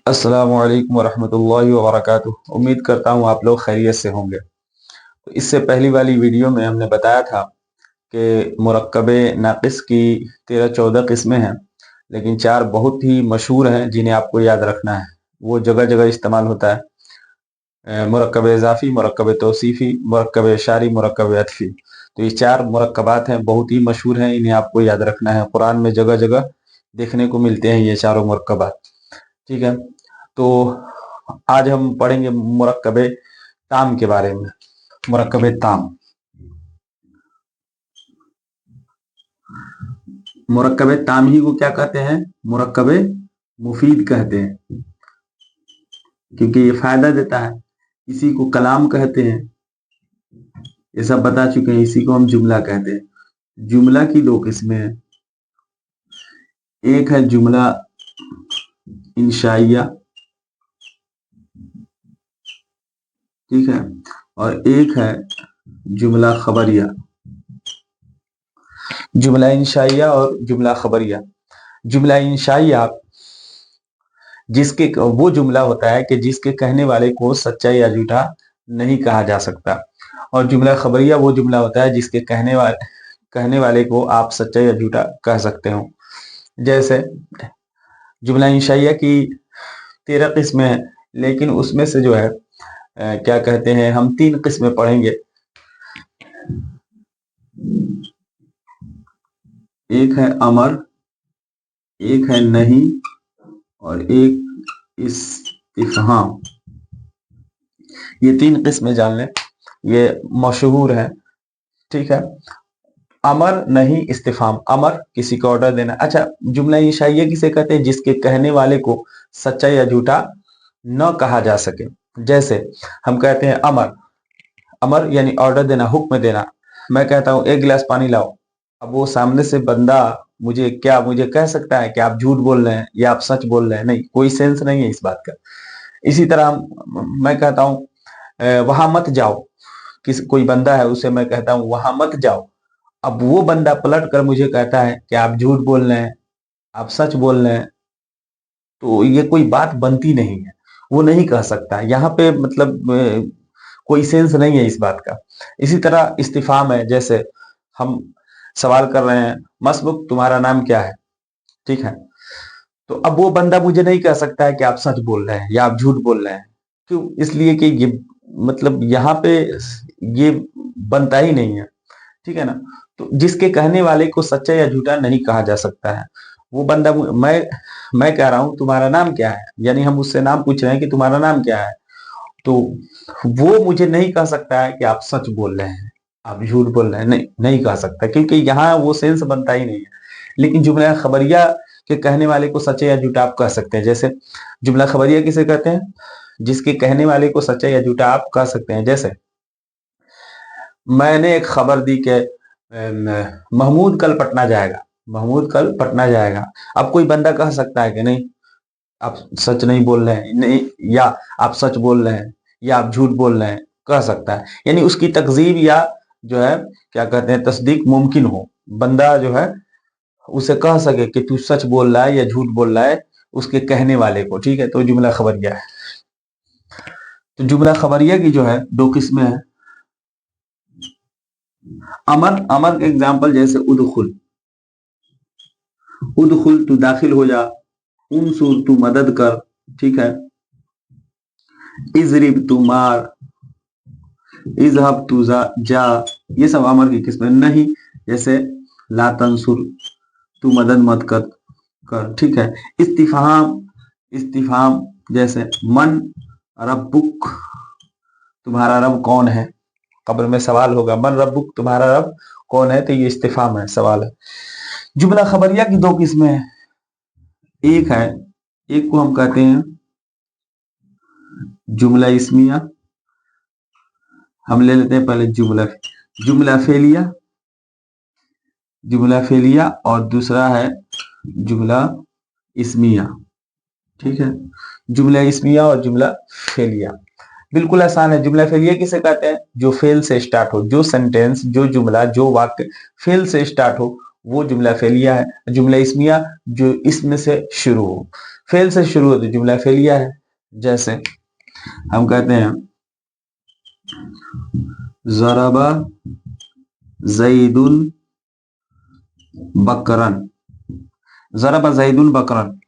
अस्सलामु अलैकुम वरहमतुल्लाहि वबरकातुह। उम्मीद करता हूँ आप लोग खैरियत से होंगे। तो इससे पहली वाली वीडियो में हमने बताया था कि मुरक्कबे नाक़िस की 13-14 किस्में हैं, लेकिन 4 बहुत ही मशहूर हैं जिन्हें आपको याद रखना है। वो जगह जगह इस्तेमाल होता है। मुरक्कब इज़ाफ़ी, मुरक्कब तौसीफ़ी, मुरक्कब इशारी, मुरक्कब अतफ़ी। तो ये 4 मुरक्कबात हैं, बहुत ही मशहूर हैं, इन्हें आपको याद रखना है। कुरान में जगह जगह देखने को मिलते हैं ये चारों मुरक्कबात। ठीक है, तो आज हम पढ़ेंगे मुरक्कबे ताम के बारे में। मुरक्कबे ताम, मुरक्कबे ताम ही को क्या कहते हैं? मुरक्कबे मुफीद कहते हैं, क्योंकि ये फायदा देता है। इसी को कलाम कहते हैं, ये सब बता चुके हैं। इसी को हम जुमला कहते हैं। जुमला की 2 किस्में हैं, एक है जुमला इंशाइया, ठीक है, और एक है जुमला खबरिया। जुमला इंशाइया और जुमला खबरिया। जुमला इंशाइया जिसके वो जुमला होता है कि जिसके कहने वाले को सच्चा या झूठा नहीं कहा जा सकता, और जुमला खबरिया वो जुमला होता है जिसके कहने वाले को आप सच्चा या झूठा कह सकते हो। जैसे जुमला इंशाइया की 13 किस्में हैं, लेकिन उसमें से जो है क्या कहते हैं, हम 3 किस्में पढ़ेंगे। एक है अमर, एक है नहीं, और एक इस्तिफहाम। ये 3 किस्में जान लें, ये मशहूर है। ठीक है, अमर, नहीं, इस्तिफहाम। अमर किसी को ऑर्डर देना। अच्छा, जुमला इंशाइया किसे कहते हैं? जिसके कहने वाले को सच्चा या झूठा न कहा जा सके। जैसे हम कहते हैं अमर, अमर यानी ऑर्डर देना, हुक्म देना। मैं कहता हूं 1 गिलास पानी लाओ। अब वो सामने से बंदा मुझे कह सकता है कि आप झूठ बोल रहे हैं या आप सच बोल रहे हैं? नहीं, कोई सेंस नहीं है इस बात का। इसी तरह मैं कहता हूं वहां मत जाओ। कोई बंदा है, उसे मैं कहता हूं वहां मत जाओ। अब वो बंदा पलट कर मुझे कहता है कि आप झूठ बोल रहे हैं, आप सच बोल रहे हैं, तो ये कोई बात बनती नहीं है। वो नहीं कह सकता यहाँ पे, मतलब कोई सेंस नहीं है इस बात का। इसी तरह इस्तिफाम है। जैसे हम सवाल कर रहे हैं, मसबुक तुम्हारा नाम क्या है? ठीक है, तो अब वो बंदा मुझे नहीं कह सकता है कि आप सच बोल रहे हैं या आप झूठ बोल रहे हैं। क्यों? इसलिए कि ये, मतलब यहाँ पे ये बनता ही नहीं है। ठीक है ना? तो जिसके कहने वाले को सच्चा या झूठा नहीं कहा जा सकता है, वो बंदा मैं कह रहा हूं तुम्हारा नाम क्या है, यानी हम उससे नाम पूछ रहे हैं कि तुम्हारा नाम क्या है, तो वो मुझे नहीं कह सकता है कि आप सच बोल रहे हैं, आप झूठ बोल रहे हैं। नहीं, नहीं कह सकता, क्योंकि यहाँ वो सेंस बनता ही नहीं है। लेकिन जुमला खबरिया के कहने वाले को सच्चा या झूठा आप कह सकते हैं। जैसे जुमला खबरिया किसे कहते हैं? जिसके कहने वाले को सच्चा या झूठा आप कह सकते हैं। जैसे मैंने एक खबर दी कि महमूद कल पटना जाएगा, महमूद कल पटना जाएगा। अब कोई बंदा कह सकता है कि नहीं, आप सच नहीं बोल रहे हैं, नहीं, या आप सच बोल रहे हैं, या आप झूठ बोल रहे हैं, कह सकता है। यानी उसकी तकजीब या जो है क्या कहते हैं, तस्दीक मुमकिन हो। बंदा जो है उसे कह सके कि तू सच बोल रहा है या झूठ बोल रहा है, उसके कहने वाले को। ठीक है, तो जुमला खबरिया है। तो जुमला खबरिया की जो है 2 किस्में हैं। अमर, अमर के एग्जाम्पल जैसे उदखुल, उदखुल तू दाखिल हो जा, उनसुर तू मदद कर, ठीक है, इजरिब तू मार, इजहब तू जा, ये सब अमर की किस्में। नहीं, जैसे ला तंसुर तू मदद मत कर, ठीक है। इस्तिफहाम, इस्तिफहाम जैसे मन रब्बुक, तुम्हारा रब कौन है? कब्र में सवाल होगा, मन रब्बुक, तुम्हारा रब कौन है? तो ये इस्तिफहाम है, सवाल है। जुमला खबरिया की 2 किस्में हैं। एक है, एक को हम कहते हैं जुमला इस्मिया। हम ले लेते हैं पहले जुमला फेलिया, जुमला फेलिया, और दूसरा है जुमला इस्मिया। ठीक है, जुमला इस्मिया और जुमला फेलिया बिल्कुल आसान है। जुमला फेलिया किसे कहते हैं? जो फेल से स्टार्ट हो, जो सेंटेंस, जो जुमला, जो वाक्य फेल से स्टार्ट हो, वो जुमला फेलिया है। जुमला इस्मिया जो इसमें से शुरू हो, फेल से शुरू हो तो जुमला फेलिया है। जैसे हम कहते हैं ज़रबा ज़ैदुन बकरन, ज़रबा ज़ैदुन बकरन,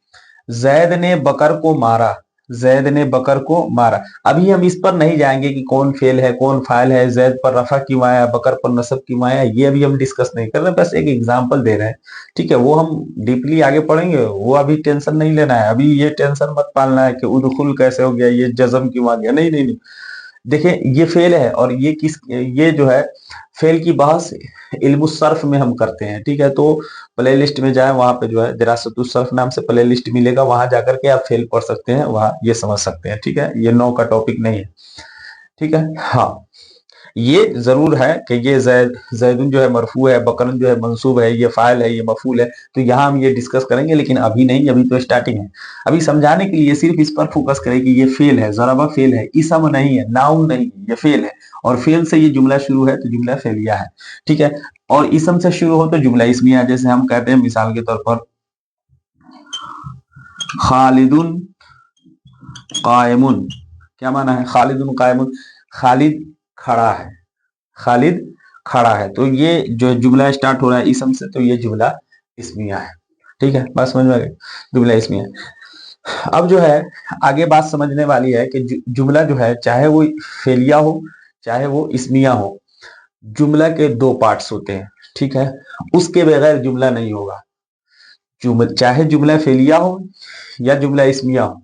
जैद ने बकर को मारा, जैद ने बकर को मारा। अभी हम इस पर नहीं जाएंगे कि कौन फेल है कौन फाइल है, जैद पर रफा क्यों आया, बकर पर नसब क्यों आया, ये अभी हम डिस्कस नहीं कर रहे, बस एक एग्जांपल दे रहे हैं। ठीक है, वो हम डीपली आगे पढ़ेंगे, वो अभी टेंशन नहीं लेना है। अभी ये टेंशन मत पालना है कि उदखुल कैसे हो गया, ये जज्म क्यों आ गया, नहीं नहीं नहीं। देखिए ये फेल है, और ये जो है फेल की बहस इल्म सर्फ में हम करते हैं। ठीक है, तो प्ले लिस्ट में जाए, वहां पे जो है दिरासतुस सर्फ नाम से प्ले लिस्ट मिलेगा, वहां जाकर के आप फेल पढ़ सकते हैं, वहां ये समझ सकते हैं। ठीक है, ये नौ का टॉपिक नहीं है। ठीक है, हाँ ये जरूर है कि ये जैदुन जो है मरफू है, बकरन जो है मंसूब है, ये फाइल है, ये मफूल है, तो यहाँ हम ये डिस्कस करेंगे, लेकिन अभी नहीं, अभी तो स्टार्टिंग है। अभी समझाने के लिए सिर्फ इस पर फोकस करें कि ये फेल है, ज़राबा फेल है, इसम नहीं है, नाउन नहीं है, ये फेल है, और फेल से ये जुमला शुरू है तो जुमला फेलिया है। ठीक है, और इसम से शुरू हो तो जुमला इसमिया। जैसे हम कहते हैं मिसाल के तौर पर खालिदुन कायमुन, क्या माना है खालिदुन कायमुन, खालिद खड़ा है, खालिद खड़ा है, तो ये जो जुमला स्टार्ट हो रहा है इसम से, तो ये जुमला इसमिया है। ठीक है, बात समझ में आ गई, जुमला इसमिया है। अब जो है आगे बात समझने वाली है कि जुमला जो है चाहे वो फेलिया हो चाहे वो इसमिया हो, जुमला के दो पार्ट्स होते हैं। ठीक है, उसके बगैर जुमला नहीं होगा। चाहे जुमला फेलिया हो या जुमला इसमिया हो,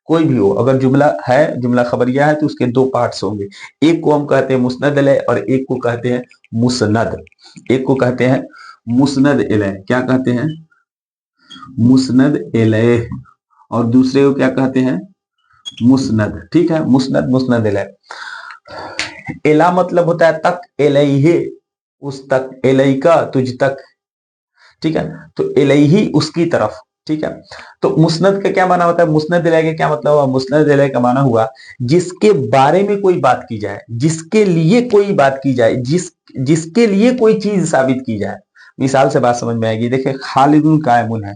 कोई भी हो, अगर जुमला है, जुमला खबरिया है, तो उसके दो पार्ट्स होंगे। एक को हम कहते हैं मुस्नद इलैह और एक को कहते हैं मुसनद। एक को कहते हैं मुसनद इलैह, क्या कहते हैं मुसनद इलैह, और दूसरे को क्या कहते हैं मुसनद। ठीक है, मुसनद मुसनद इलैह। इला मतलब होता है तक, इलैहि उस तक, इलैका तुझ तक। ठीक है, तो इलैहि उसकी तरफ। ठीक है, तो मुस्नद का क्या माना होता है, मुस्नद इलैह का क्या मतलब हुआ, मुस्नद इलैह का माना हुआ जिसके बारे में कोई बात की जाए, जिसके लिए कोई बात की जाए, जिसके लिए कोई चीज साबित की जाए। मिसाल से बात समझ में आएगी। देखिए खालिदुन कायमुन है,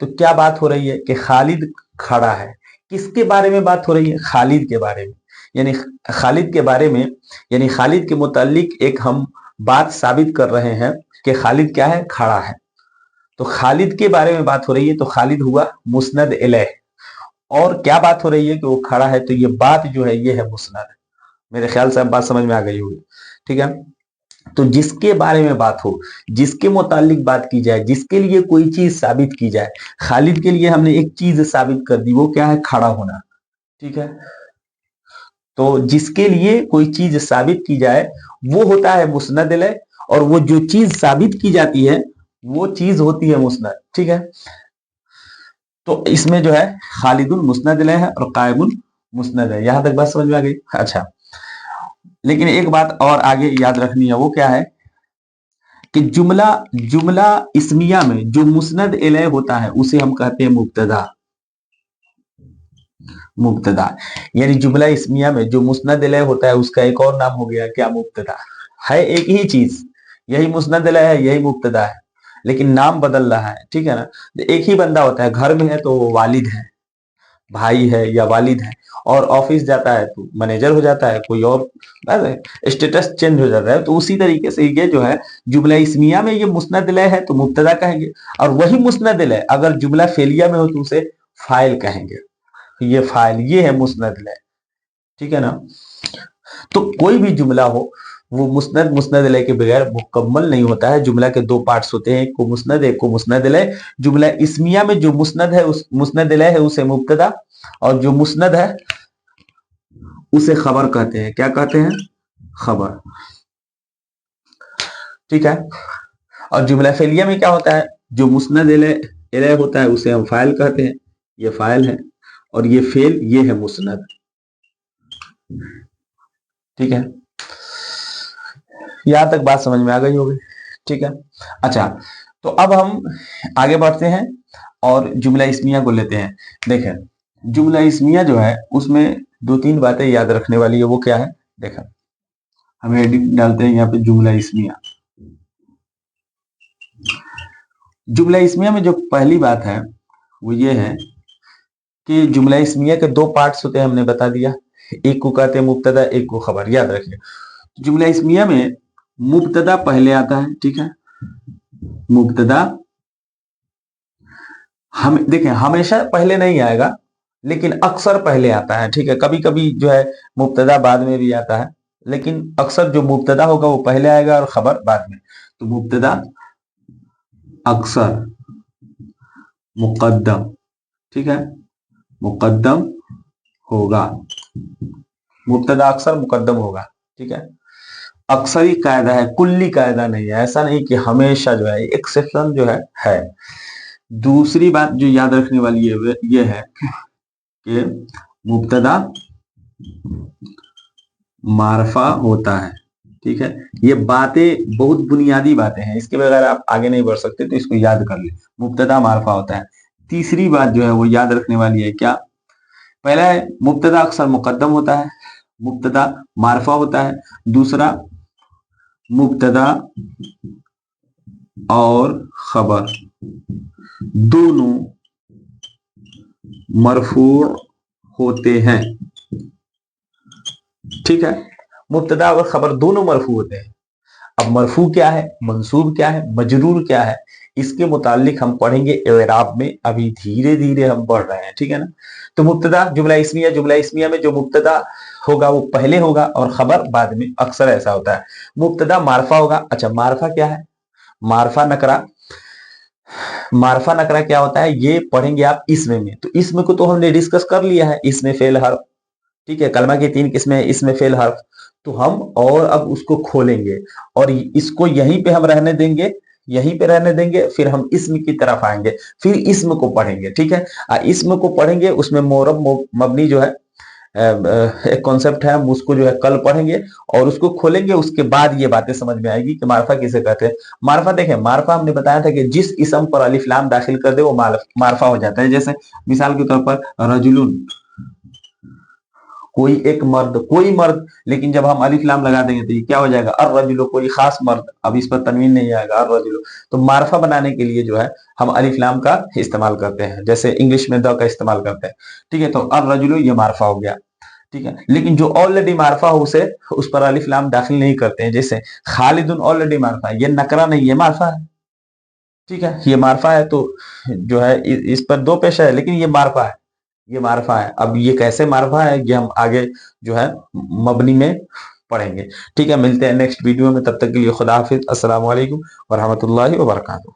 तो क्या बात हो रही है कि खालिद खड़ा है। किसके बारे में बात हो रही है, खालिद के बारे में, यानी खालिद के बारे में, यानी खालिद के मुतालिक एक हम बात साबित कर रहे हैं कि खालिद क्या है, खड़ा है। तो खालिद के बारे में बात हो रही है, तो खालिद हुआ मुस्नद इलैह। और क्या बात हो रही है कि वो खड़ा है, तो ये बात जो है ये है मुस्नद। मेरे ख्याल से अब बात समझ में आ गई होगी। ठीक है, तो जिसके बारे में बात हो, जिसके मुतालिक बात की जाए, जिसके लिए कोई चीज साबित की जाए। खालिद के लिए हमने एक चीज साबित कर दी, वो क्या है, खड़ा होना। ठीक है, तो जिसके लिए कोई चीज साबित की जाए वो होता है मुस्नद इलैह, और वो जो चीज साबित की जाती है वो चीज होती है मुस्नद। ठीक है, तो इसमें जो है खालिदुन मुस्नद इलैह है और कायमुन मुस्नद है। यहां तक बात समझ में आ गई। अच्छा, लेकिन एक बात और आगे याद रखनी है, वो क्या है कि जुमला जुमला इस्मिया में जो मुस्नद इलैह होता है उसे हम कहते हैं मुब्तदा। मुब्तदा यानी जुमला इस्मिया में जो मुस्नद इलैह होता है उसका एक और नाम हो गया क्या, मुब्तदा। है एक ही चीज, यही मुस्नद इलैह है, यही मुब्तदा है, लेकिन नाम बदल रहा है। ठीक है ना, एक ही बंदा होता है, घर में है तो वो वालिद है, भाई है या वालिद है, और ऑफिस जाता है तो मैनेजर हो जाता है, कोई और स्टेटस चेंज हो जाता है। तो उसी तरीके से ये जो है जुमला इस्मिया में ये मुस्नद इलैह है तो मुब्तदा कहेंगे, और वही मुस्नद इलैह अगर जुमला फेलिया में हो तो उसे फाइल कहेंगे। ये फाइल, ये है मुस्नद इलैह। ठीक है ना, तो कोई भी जुमला हो वो मुस्नद मुस्नद इलैह के बगैर मुकम्मल नहीं होता है। जुमला के दो पार्ट्स होते हैं, एक को मुस्नद, एक को मुस्नद इलैह। जुमला इस्मिया में जो मुस्नद है, उस मुस्नद इलैह है उसे मुब्तदा, और जो मुस्नद है उसे खबर कहते हैं। क्या कहते हैं, खबर। ठीक है, और जुमला फेलिया में क्या होता है, जो मुस्नद इलैह होता है उसे हम फाइल कहते हैं, ये फाइल है, और ये फेल, ये है मुस्नद। ठीक है, यहां तक बात समझ में आ गई होगी। ठीक है, अच्छा, तो अब हम आगे बढ़ते हैं और जुमला इस्मिया को लेते हैं। देखें जुमला इस्मिया जो है उसमें दो तीन बातें याद रखने वाली है, वो क्या है, देखें हम हेडिंग डालते हैं यहाँ पे जुमला इस्मिया। जुमला इस्मिया में जो पहली बात है वो ये है कि जुमला इस्मिया के दो पार्ट्स होते हैं, हमने बता दिया। एक को कहते हैं मुब्तदा, एक को खबर, याद रखिए। जुमला इस्मिया में मुब्तदा पहले आता है, ठीक है। मुब्तदा हम देखें हमेशा पहले नहीं आएगा, लेकिन अक्सर पहले आता है, ठीक है। कभी कभी जो है मुब्तदा बाद में भी आता है, लेकिन अक्सर जो मुब्तदा होगा वो पहले आएगा और खबर बाद में। तो मुब्तदा अक्सर मुकद्दम, ठीक है, मुकद्दम होगा। मुब्तदा अक्सर मुकद्दम होगा, ठीक है। अक्सरी कायदा है, कुल्ली कायदा नहीं है। ऐसा नहीं कि हमेशा जो है, एक्सेप्शन जो है। दूसरी बात जो याद रखने वाली है ये है कि मुब्तदा मारफा होता है, ठीक है। ये बातें बहुत बुनियादी बातें हैं, इसके बगैर आप आगे नहीं बढ़ सकते, तो इसको याद कर ले। मुब्तदा मारफा होता है। तीसरी बात जो है वो याद रखने वाली है, क्या? पहला है मुब्तदा अक्सर मुकद्दम होता है, मुब्तदा मारफा होता है। दूसरा मुब्तदा और खबर दोनों मरफू होते हैं, ठीक है। मुब्तदा और खबर दोनों मरफू होते हैं। अब मरफू क्या है, मंसूब क्या है, मजरूर क्या है, इसके मुतालिक हम पढ़ेंगे इराब में। अभी धीरे धीरे हम बढ़ रहे हैं, ठीक है ना। तो मुब्तदा जुमला इस्मिया में जो मुब्तदा होगा वो पहले होगा और खबर बाद में, अक्सर ऐसा होता है। मुब्तदा मारफा होगा। अच्छा, मारफा क्या है? मारफा नकरा। मारफा नकरा क्या होता है ये पढ़ेंगे आप इसमें में। तो इसमें को तो हमने डिस्कस कर लिया है, इसमें फेल हर्फ, ठीक है। कलमा की 3 किस्में हैं, इसमें फेल हर्फ। तो हम और अब उसको खोलेंगे और इसको यहीं पे हम रहने देंगे, यहीं पे रहने देंगे, फिर हम इसम की तरफ आएंगे, फिर इसम को पढ़ेंगे, ठीक है। इसम को पढ़ेंगे, उसमें मोरब मबनी जो है एक कॉन्सेप्ट है, हम उसको जो है कल पढ़ेंगे और उसको खोलेंगे। उसके बाद ये बातें समझ में आएगी कि मारफा किसे कहते हैं। मारफा देखें, मारफा हमने बताया था कि जिस इसम पर अलिफ लाम दाखिल कर दे वो मारफा हो जाता है। जैसे मिसाल के तौर पर रजुलुन, कोई एक मर्द, कोई मर्द, लेकिन जब हम अलिफ लाम लगा देंगे तो ये क्या हो जाएगा? अर्रजुलु, कोई खास मर्द। अब इस पर तनवीन नहीं आएगा, अर्रजुलु। तो मारफा बनाने के लिए जो है हम अलिफ लाम का इस्तेमाल करते हैं, जैसे इंग्लिश में द का इस्तेमाल करते हैं, ठीक है। तो अर्रजुलु ये मारफा हो गया, ठीक है। लेकिन जो ऑलरेडी मारफा हो उसे उस पर अलिफ लाम दाखिल नहीं करते हैं। जैसे खालिदुन ऑलरेडी मारफा है, ये नकरा नहीं, ये मारफा है, ठीक है। ये मारफा है, तो जो है इस पर दो पेश है, लेकिन ये मारफा है, ये मारफा है। अब ये कैसे मारफा है ये हम आगे जो है मबनी में पढ़ेंगे, ठीक है। मिलते हैं नेक्स्ट वीडियो में, तब तक के लिए खुदा हाफिज, अस्सलाम वालेकुम व रहमतुल्लाहि व बरकातुहू।